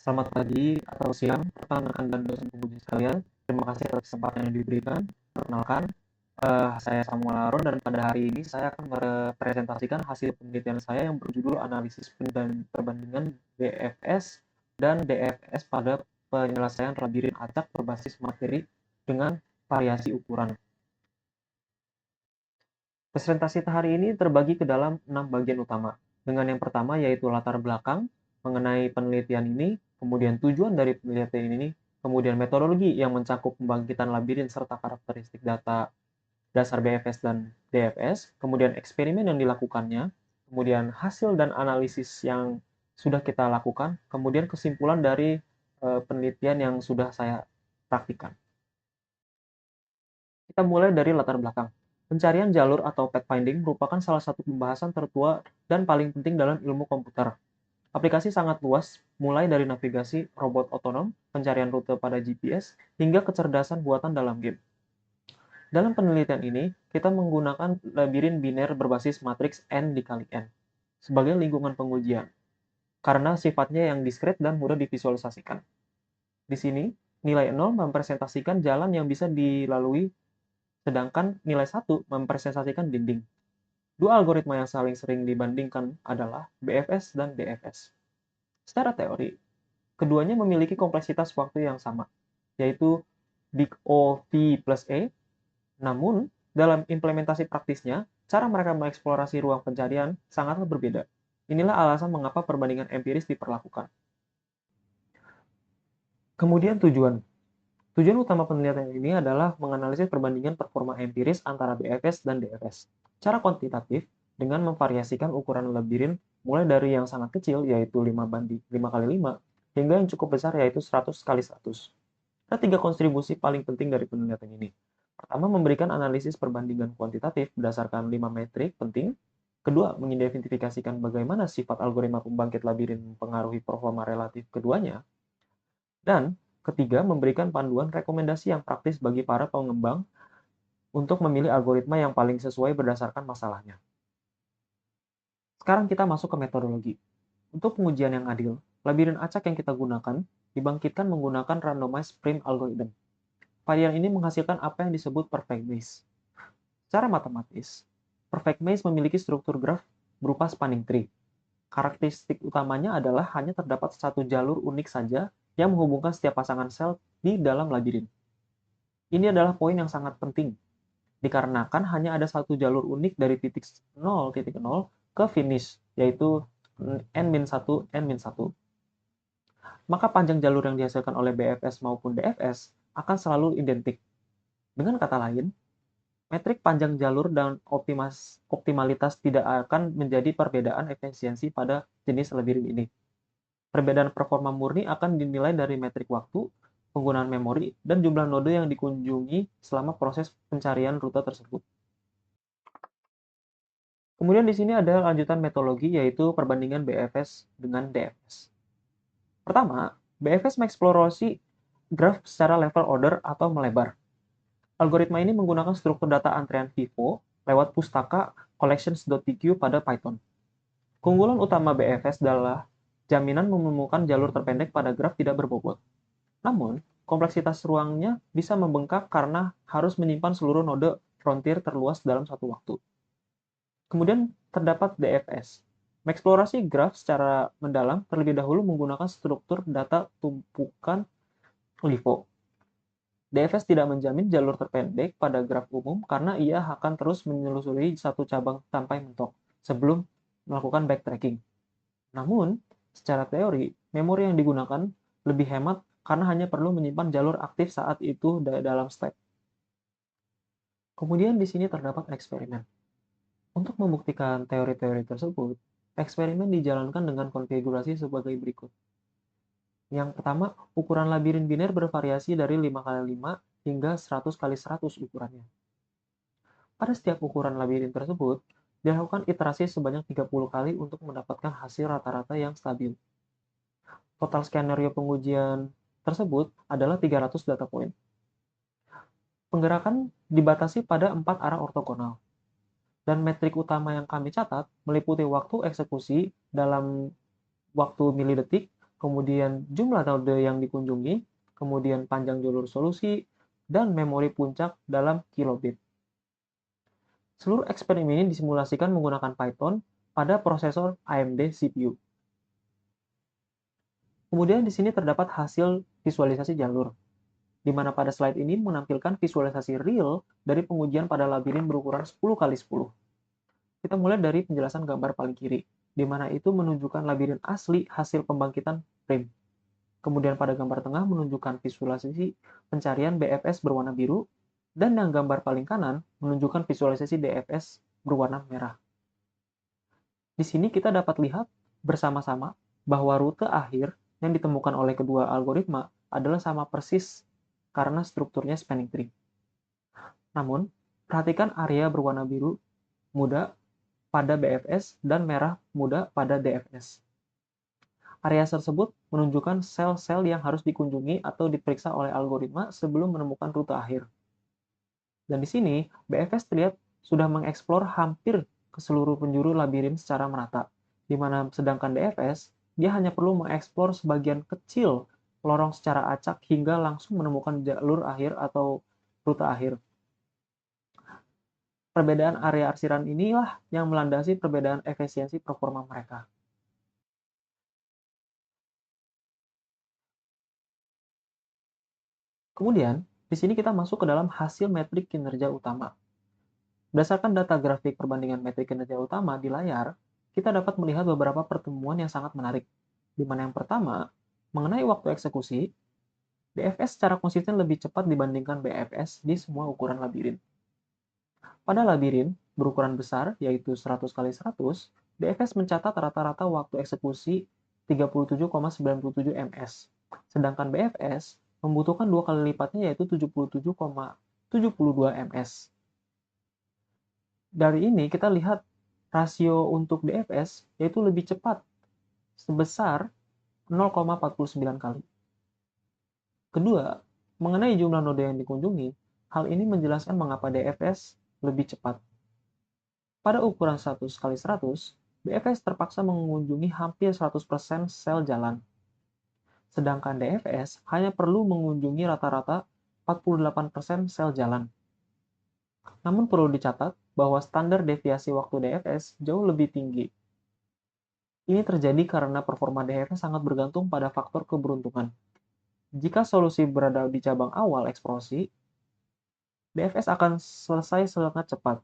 Selamat pagi atau siang, rekan-rekan dan dosen penguji sekalian. Terima kasih atas kesempatan yang diberikan. Perkenalkan, saya Samuel Aron dan pada hari ini saya akan merepresentasikan hasil penelitian saya yang berjudul Analisis Perbandingan BFS dan DFS pada penyelesaian labirin acak berbasis materi dengan variasi ukuran. Presentasi hari ini terbagi ke dalam 6 bagian utama, dengan yang pertama yaitu latar belakang mengenai penelitian ini, kemudian tujuan dari penelitian ini, kemudian metodologi yang mencakup pembangkitan labirin serta karakteristik data dasar BFS dan DFS, kemudian eksperimen yang dilakukannya, kemudian hasil dan analisis yang sudah kita lakukan, kemudian kesimpulan dari penelitian yang sudah saya praktikkan. Kita mulai dari latar belakang. Pencarian jalur atau pathfinding merupakan salah satu pembahasan tertua dan paling penting dalam ilmu komputer. Aplikasi sangat luas, mulai dari navigasi robot otonom, pencarian rute pada GPS, hingga kecerdasan buatan dalam game. Dalam penelitian ini, kita menggunakan labirin biner berbasis matriks N dikali N sebagai lingkungan pengujian, karena sifatnya yang diskret dan mudah divisualisasikan. Di sini, nilai 0 mempresentasikan jalan yang bisa dilalui, sedangkan nilai 1 mempresentasikan dinding. Dua algoritma yang saling sering dibandingkan adalah BFS dan DFS. Secara teori, keduanya memiliki kompleksitas waktu yang sama, yaitu big O V plus E. Namun, dalam implementasi praktisnya, cara mereka mengeksplorasi ruang pencarian sangatlah berbeda. Inilah alasan mengapa perbandingan empiris diperlakukan. Kemudian tujuan. Tujuan utama penelitian ini adalah menganalisis perbandingan performa empiris antara BFS dan DFS. Cara kuantitatif dengan memvariasikan ukuran labirin mulai dari yang sangat kecil yaitu 5 kali 5 hingga yang cukup besar yaitu 100 kali 100. Ada 3 kontribusi paling penting dari penelitian ini. Pertama, memberikan analisis perbandingan kuantitatif berdasarkan 5 metrik penting. Kedua, mengidentifikasikan bagaimana sifat algoritma pembangkit labirin mempengaruhi performa relatif keduanya. Dan ketiga, memberikan panduan rekomendasi yang praktis bagi para pengembang untuk memilih algoritma yang paling sesuai berdasarkan masalahnya. Sekarang kita masuk ke metodologi. Untuk pengujian yang adil, labirin acak yang kita gunakan dibangkitkan menggunakan randomized prime algorithm. Varian ini menghasilkan apa yang disebut perfect maze. Secara matematis, perfect maze memiliki struktur graf berupa spanning tree. Karakteristik utamanya adalah hanya terdapat satu jalur unik saja yang menghubungkan setiap pasangan sel di dalam labirin. Ini adalah poin yang sangat penting, dikarenakan hanya ada satu jalur unik dari titik 0 ke finish, yaitu N-1, N-1. Maka panjang jalur yang dihasilkan oleh BFS maupun DFS akan selalu identik. Dengan kata lain, metrik panjang jalur dan optimalitas tidak akan menjadi perbedaan efisiensi pada jenis labirin ini. Perbedaan performa murni akan dinilai dari metrik waktu, penggunaan memori, dan jumlah node yang dikunjungi selama proses pencarian rute tersebut. Kemudian di sini ada lanjutan metodologi yaitu perbandingan BFS dengan DFS. Pertama, BFS mengeksplorasi graf secara level order atau melebar. Algoritma ini menggunakan struktur data antrean FIFO lewat pustaka collections.tq pada Python. Keunggulan utama BFS adalah jaminan menemukan jalur terpendek pada graf tidak berbobot. Namun, kompleksitas ruangnya bisa membengkak karena harus menyimpan seluruh node frontier terluas dalam satu waktu. Kemudian terdapat DFS. Mengeksplorasi graf secara mendalam terlebih dahulu menggunakan struktur data tumpukan LIFO. DFS tidak menjamin jalur terpendek pada graf umum karena ia akan terus menelusuri satu cabang sampai mentok sebelum melakukan backtracking. Namun, secara teori, memori yang digunakan lebih hemat karena hanya perlu menyimpan jalur aktif saat itu dalam step. Kemudian di sini terdapat eksperimen. Untuk membuktikan teori-teori tersebut, eksperimen dijalankan dengan konfigurasi sebagai berikut. Yang pertama, ukuran labirin biner bervariasi dari 5 kali 5 hingga 100 kali 100 ukurannya. Pada setiap ukuran labirin tersebut, dilakukan iterasi sebanyak 30 kali untuk mendapatkan hasil rata-rata yang stabil. Total skenario pengujian tersebut adalah 300 data point. Penggerakan dibatasi pada 4 arah ortogonal. Dan metrik utama yang kami catat meliputi waktu eksekusi dalam waktu milidetik, kemudian jumlah node yang dikunjungi, kemudian panjang jalur solusi, dan memori puncak dalam kilobit. Seluruh eksperimen ini disimulasikan menggunakan Python pada prosesor AMD CPU. Kemudian di sini terdapat hasil visualisasi jalur, di mana pada slide ini menampilkan visualisasi real dari pengujian pada labirin berukuran 10x10. Kita mulai dari penjelasan gambar paling kiri, di mana itu menunjukkan labirin asli hasil pembangkitan frame. Kemudian pada gambar tengah menunjukkan visualisasi pencarian BFS berwarna biru, dan yang gambar paling kanan menunjukkan visualisasi DFS berwarna merah. Di sini kita dapat lihat bersama-sama bahwa rute akhir yang ditemukan oleh kedua algoritma adalah sama persis karena strukturnya spanning tree. Namun, perhatikan area berwarna biru muda pada BFS dan merah muda pada DFS. Area tersebut menunjukkan sel-sel yang harus dikunjungi atau diperiksa oleh algoritma sebelum menemukan rute akhir. Dan di sini, BFS terlihat sudah mengeksplor hampir ke seluruh penjuru labirin secara merata, di mana sedangkan DFS, dia hanya perlu mengeksplor sebagian kecil lorong secara acak hingga langsung menemukan jalur akhir atau rute akhir. Perbedaan area arsiran inilah yang melandasi perbedaan efisiensi performa mereka. Kemudian, di sini kita masuk ke dalam hasil metrik kinerja utama. Berdasarkan data grafik perbandingan metrik kinerja utama di layar, kita dapat melihat beberapa pertemuan yang sangat menarik, di mana yang pertama, mengenai waktu eksekusi, DFS secara konsisten lebih cepat dibandingkan BFS di semua ukuran labirin. Pada labirin berukuran besar, yaitu 100x100, DFS mencatat rata-rata waktu eksekusi 37,97 ms, sedangkan BFS membutuhkan 2 kali lipatnya yaitu 77,72 ms. Dari ini kita lihat rasio untuk DFS yaitu lebih cepat sebesar 0,49 kali. Kedua, mengenai jumlah node yang dikunjungi, hal ini menjelaskan mengapa DFS lebih cepat. Pada ukuran 100x100, BFS terpaksa mengunjungi hampir 100% sel jalan. Sedangkan DFS hanya perlu mengunjungi rata-rata 48% sel jalan. Namun perlu dicatat bahwa standar deviasi waktu DFS jauh lebih tinggi. Ini terjadi karena performa DFS sangat bergantung pada faktor keberuntungan. Jika solusi berada di cabang awal eksplorasi, DFS akan selesai sangat cepat.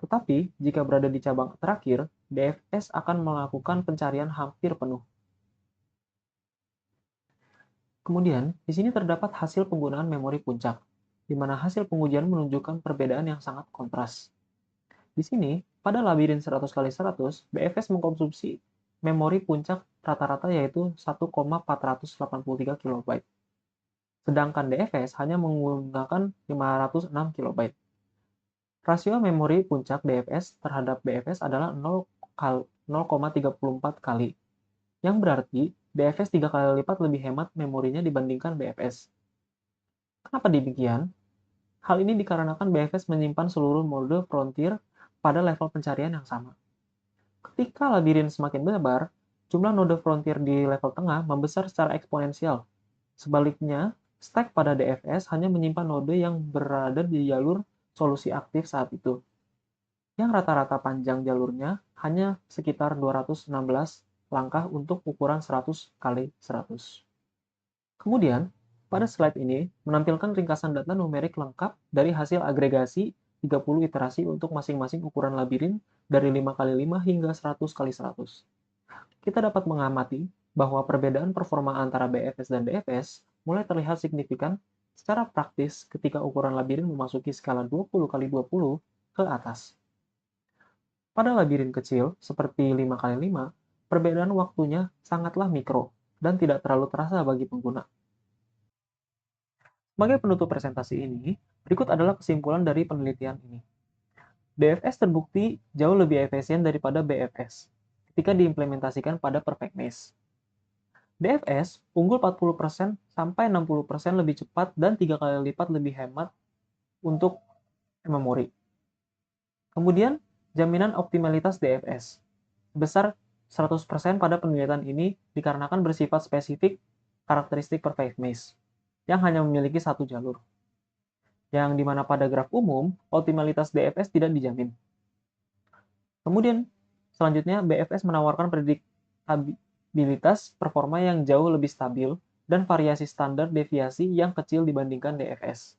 Tetapi, jika berada di cabang terakhir, DFS akan melakukan pencarian hampir penuh. Kemudian, di sini terdapat hasil penggunaan memori puncak, di mana hasil pengujian menunjukkan perbedaan yang sangat kontras. Di sini, pada labirin 100x100, BFS mengkonsumsi memori puncak rata-rata yaitu 1,483 KB. Sedangkan DFS hanya menggunakan 506 KB. Rasio memori puncak DFS terhadap BFS adalah 0,34 kali, yang berarti DFS 3 kali lipat lebih hemat memorinya dibandingkan BFS. Kenapa demikian? Hal ini dikarenakan BFS menyimpan seluruh mode frontier pada level pencarian yang sama. Ketika labirin semakin lebar, jumlah node frontier di level tengah membesar secara eksponensial. Sebaliknya, stack pada DFS hanya menyimpan node yang berada di jalur solusi aktif saat itu, yang rata-rata panjang jalurnya hanya sekitar 216 langkah untuk ukuran 100x100. Kemudian, pada slide ini menampilkan ringkasan data numerik lengkap dari hasil agregasi 30 iterasi untuk masing-masing ukuran labirin dari 5x5 hingga 100x100. Kita dapat mengamati bahwa perbedaan performa antara BFS dan DFS mulai terlihat signifikan secara praktis ketika ukuran labirin memasuki skala 20x20 ke atas. Pada labirin kecil, seperti 5x5, perbedaan waktunya sangatlah mikro dan tidak terlalu terasa bagi pengguna. Sebagai penutup presentasi ini, berikut adalah kesimpulan dari penelitian ini. DFS terbukti jauh lebih efisien daripada BFS ketika diimplementasikan pada perfect mesh. DFS unggul 40% sampai 60% lebih cepat dan 3 kali lipat lebih hemat untuk memori. Kemudian, jaminan optimalitas DFS sebesar 100% pada penelitian ini dikarenakan bersifat spesifik karakteristik perfect maze yang hanya memiliki satu jalur, yang dimana pada graf umum, optimalitas DFS tidak dijamin. Kemudian, selanjutnya BFS menawarkan prediktabilitas performa yang jauh lebih stabil dan variasi standar deviasi yang kecil dibandingkan DFS.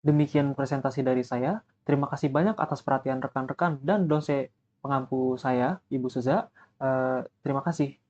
Demikian presentasi dari saya. Terima kasih banyak atas perhatian rekan-rekan dan dosen pengampu saya, Ibu Seza. Terima kasih.